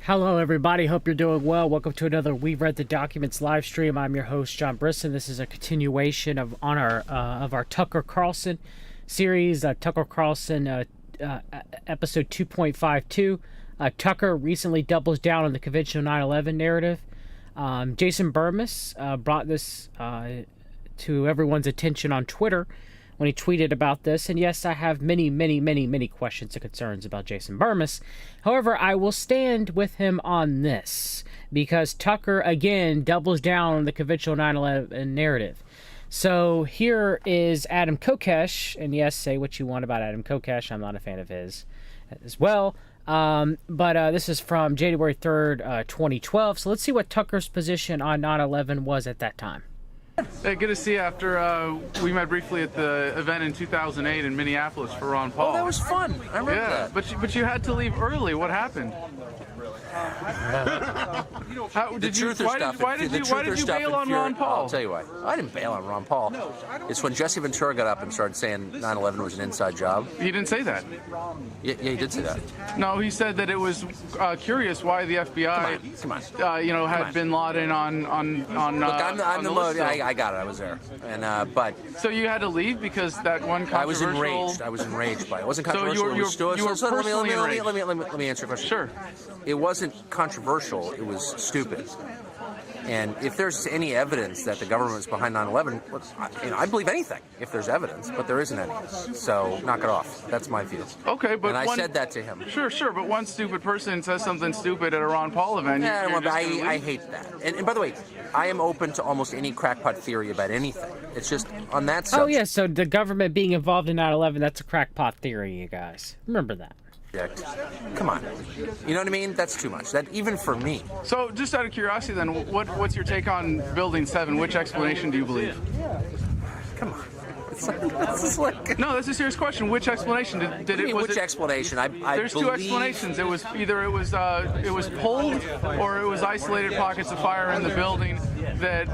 Hello, everybody. Hope you're doing well. Welcome to another We've Read the Documents live stream. I'm your host, John Brisson. This is a continuation of our Tucker Carlson series, Tucker Carlson episode 2.52. Tucker recently doubles down on the conventional 9/11 narrative. Jason Burmis brought this to everyone's attention on Twitter when he tweeted about this. And yes, I have many questions and concerns about Jason Burmis. However, I will stand with him on this because Tucker, again, doubles down on the conventional 9/11 narrative. So here is Adam Kokesh, and yes, say what you want about Adam Kokesh. I'm not a fan of his as well. But this is from January 3rd, 2012. So let's see what Tucker's position on 9/11 was at that time. Hey, good to see you after we met briefly at the event in 2008 in Minneapolis for Ron Paul. Oh, that was fun. I remember that. But you had to leave early. What happened? Why did you bail on Ron Paul? I'll tell you why. I didn't bail on Ron Paul. It's when Jesse Ventura got up and started saying 9/11 was an inside job. He didn't say that. Yeah, he did say that. No, he said that it was curious why the FBI, had Bin Laden on. Look, I'm the list. I got it. I was there, and but. So you had to leave because that one controversial. I was enraged by it. It wasn't controversial. Let me answer your question. Sure. It wasn't controversial, it was stupid. And if there's any evidence that the government was behind 9/11, I believe anything if there's evidence, but there isn't any. So knock it off. That's my view. Okay, but and I said that to him. Sure, but one stupid person says something stupid at a Ron Paul event. I hate that. And by the way, I am open to almost any crackpot theory about anything. It's just on that subject. Oh, yeah, so the government being involved in 9/11, that's a crackpot theory, you guys. Remember that. Come on. You know what I mean? That's too much. That even for me. So just out of curiosity then, what's your take on Building 7? Which explanation do you believe? Come on. No, that's a serious question. Which explanation which explanation? There's two explanations. It was either it was pulled or it was isolated pockets of fire in the building that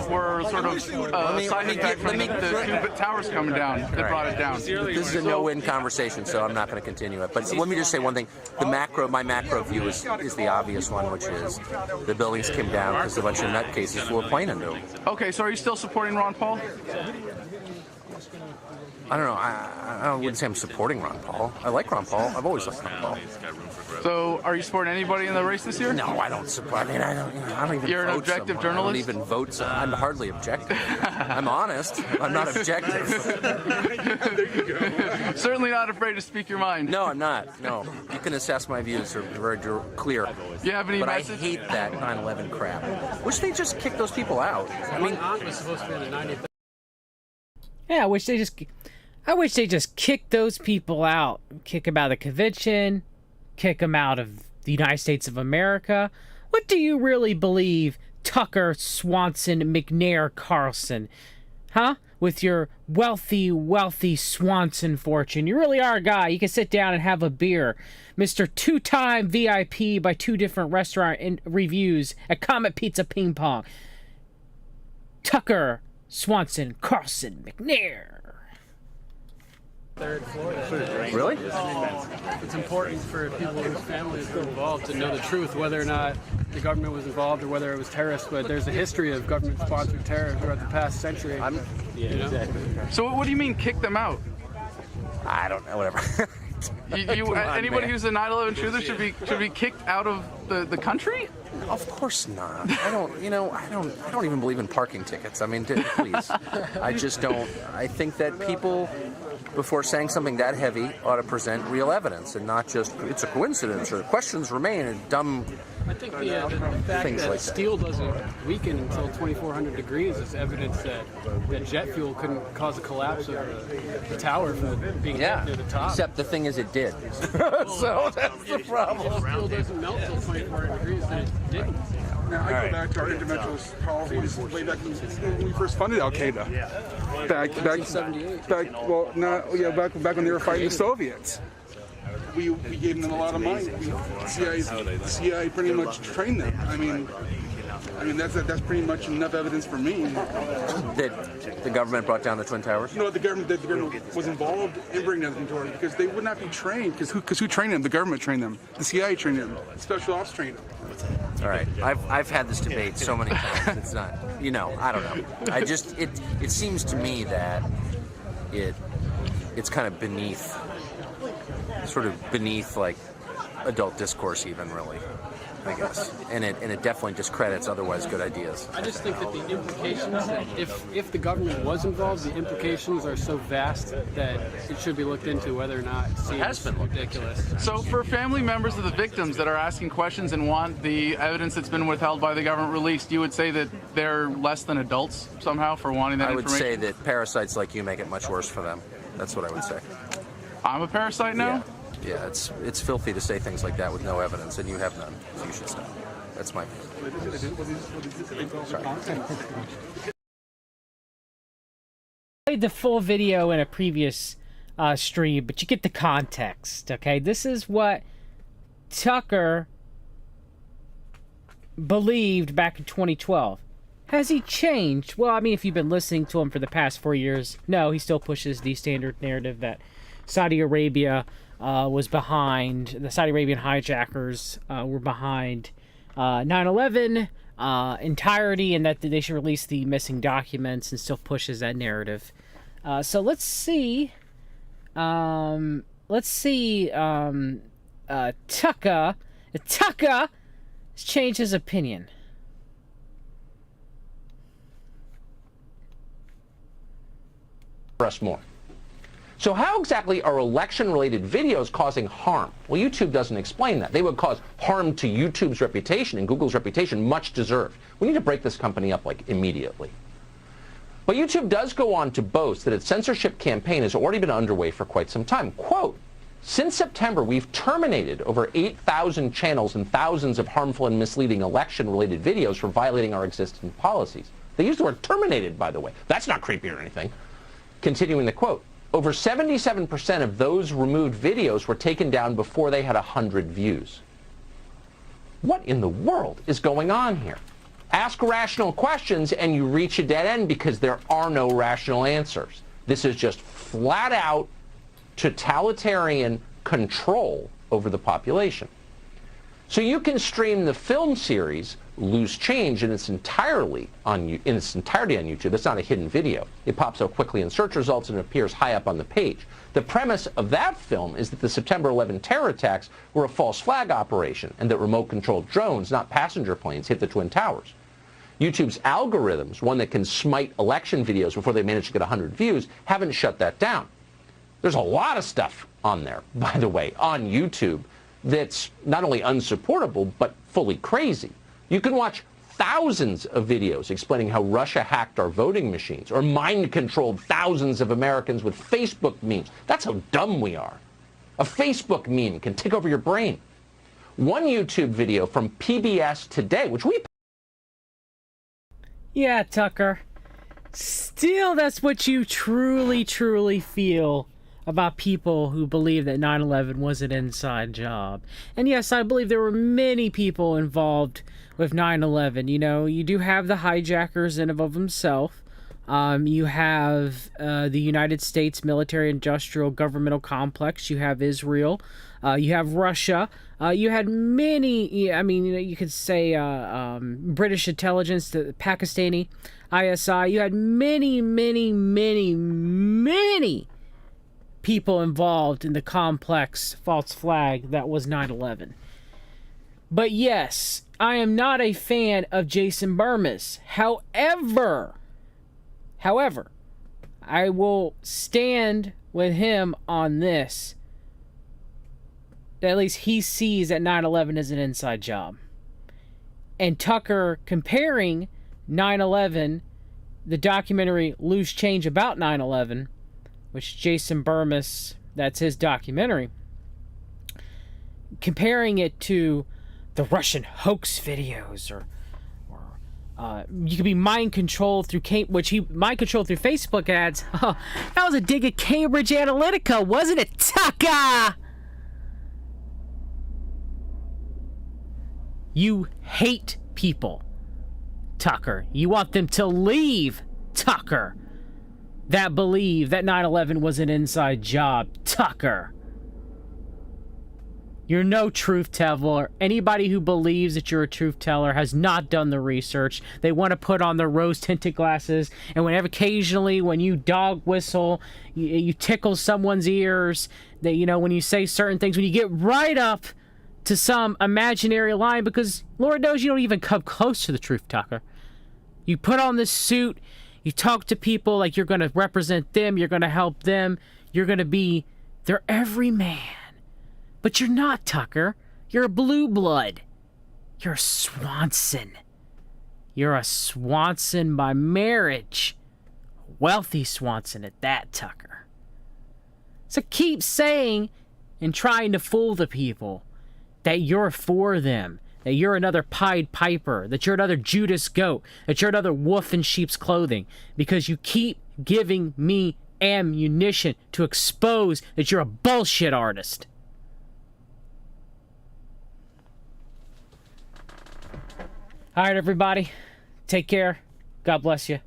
were sort of side effect from the two towers coming down that brought it down. This is a no-win conversation, so I'm not going to continue it. But let me just say one thing: my macro view is the obvious one, which is the buildings came down because a bunch of nutcases flew a plane into them. Okay, so are you still supporting Ron Paul? I don't know. I wouldn't say I'm supporting Ron Paul. I like Ron Paul. I've always liked Ron Paul. So, are you supporting anybody in the race this year? No, I don't support. I don't even. You're an objective journalist. I don't even vote. I'm hardly objective. I'm honest. I'm not objective. Certainly not afraid to speak your mind. No, I'm not. No, you can assess my views. They're very clear. You have any but message? I hate that 9/11 crap. Wish they just kick those people out. I mean, yeah, I wish they just kick those people out. Kick them out of the convention. Kick them out of the United States of America. What do you really believe, Tucker, Swanson, McNair, Carlson? Huh? With your wealthy Swanson fortune. You really are a guy. You can sit down and have a beer. Mr. Two-time VIP by two different restaurant reviews at Comet Pizza Ping Pong. Tucker, Swanson, Carlson, McNair. Third Florida. Really? It's important for people whose families were involved to know the truth, whether or not the government was involved or whether it was terrorists. But there's a history of government-sponsored terror throughout the past century. So what do you mean kick them out? I don't know. Whatever. Anybody who's a 9/11 truther should be kicked out of the country? Of course not. I don't even believe in parking tickets. I mean, please. I just don't. I think that people, before saying something that heavy, ought to present real evidence and not just it's a coincidence or questions remain and dumb. I think the fact things that like steel doesn't weaken until 2,400 degrees is evidence that jet fuel couldn't cause a collapse of the tower from being hit near the top. Except the thing is, it did. So that's the problem. If steel doesn't melt until 2,400 degrees, then it didn't. Now, I go back to our interventionist policies way back when we first funded Al Qaeda. Back when they were fighting the Soviets. We gave them a lot of money. The CIA pretty much trained them. I mean, I mean, that's pretty much enough evidence for me. That the government brought down the Twin Towers? No, the government was involved in bringing down the Twin Towers because they would not be trained. Because who trained them? The government trained them. The CIA trained them. Special ops trained them. All right, I've had this debate so many times. It's not, I don't know. It seems to me that it's kind of beneath like adult discourse, even, really, I guess, and it definitely discredits otherwise good ideas. I just think that the implications, if the government was involved, the implications are so vast that it should be looked into whether or not it seems ridiculous. So for family members of the victims that are asking questions and want the evidence that's been withheld by the government released, you would say that they're less than adults somehow for wanting that information? I would say that parasites like you make it much worse for them. That's what I would say. I'm a parasite now? Yeah, it's filthy to say things like that with no evidence, and you have none, so you should stop. That's my opinion. Sorry. Played the full video in a previous stream, but you get the context, okay? This is what Tucker believed back in 2012. Has he changed? Well, I mean, if you've been listening to him for the past 4 years, no, he still pushes the standard narrative that Saudi Arabia was behind, the Saudi Arabian hijackers were behind 9/11 entirety, and that they should release the missing documents, and still pushes that narrative. So let's see. Tucker has changed his opinion. Us more. So how exactly are election-related videos causing harm? Well, YouTube doesn't explain that. They would cause harm to YouTube's reputation and Google's reputation, much deserved. We need to break this company up, immediately. But YouTube does go on to boast that its censorship campaign has already been underway for quite some time. Quote, since September, we've terminated over 8,000 channels and thousands of harmful and misleading election-related videos for violating our existing policies. They use the word terminated, by the way. That's not creepy or anything. Continuing the quote, over 77% of those removed videos were taken down before they had 100 views. What in the world is going on here? Ask rational questions and you reach a dead end because there are no rational answers. This is just flat out totalitarian control over the population. So you can stream the film series Loose Change in its entirety on YouTube. It's not a hidden video. It pops up quickly in search results and it appears high up on the page. The premise of that film is that the September 11 terror attacks were a false flag operation and that remote-controlled drones, not passenger planes, hit the Twin Towers. YouTube's algorithms, one that can smite election videos before they manage to get 100 views, haven't shut that down. There's a lot of stuff on there, by the way, on YouTube that's not only unsupportable, but fully crazy. You can watch thousands of videos explaining how Russia hacked our voting machines or mind-controlled thousands of Americans with Facebook memes. That's how dumb we are. A Facebook meme can take over your brain. One YouTube video from PBS Today, which we... Yeah, Tucker. Still, that's what you truly, truly feel about people who believe that 9/11 was an inside job. And yes, I believe there were many people involved with 9/11. You do have the hijackers in and of themselves. You have the United States military-industrial governmental complex. You have Israel. You have Russia. You had many, you could say British intelligence, the Pakistani ISI. You had many, many, many, many people involved in the complex false flag that was 9/11. But yes, I am not a fan of Jason Burmis. However, I will stand with him on this. At least he sees that 9/11 is an inside job. And Tucker comparing 9/11, the documentary Loose Change about 9/11, which Jason Burmis, that's his documentary, comparing it to the Russian hoax videos, or you could be mind controlled through mind controlled through Facebook ads. Oh, that was a dig at Cambridge Analytica, wasn't it, Tucker? You hate people. Tucker. You want them to leave, Tucker. That believe that 9/11 was an inside job, Tucker. You're no truth teller. Anybody who believes that you're a truth teller has not done the research. They want to put on their rose-tinted glasses, and occasionally when you dog whistle, you tickle someone's ears, that, you know, when you say certain things, when you get right up to some imaginary line, because Lord knows you don't even come close to the truth, Tucker. You put on this suit, you talk to people like you're going to represent them, you're going to help them, you're going to be their everyman. But you're not, Tucker. You're a blue blood. You're a Swanson. You're a Swanson by marriage. Wealthy Swanson at that, Tucker. So keep saying and trying to fool the people that you're for them, that you're another Pied Piper, that you're another Judas goat, that you're another wolf in sheep's clothing, because you keep giving me ammunition to expose that you're a bullshit artist. All right, everybody. Take care. God bless you.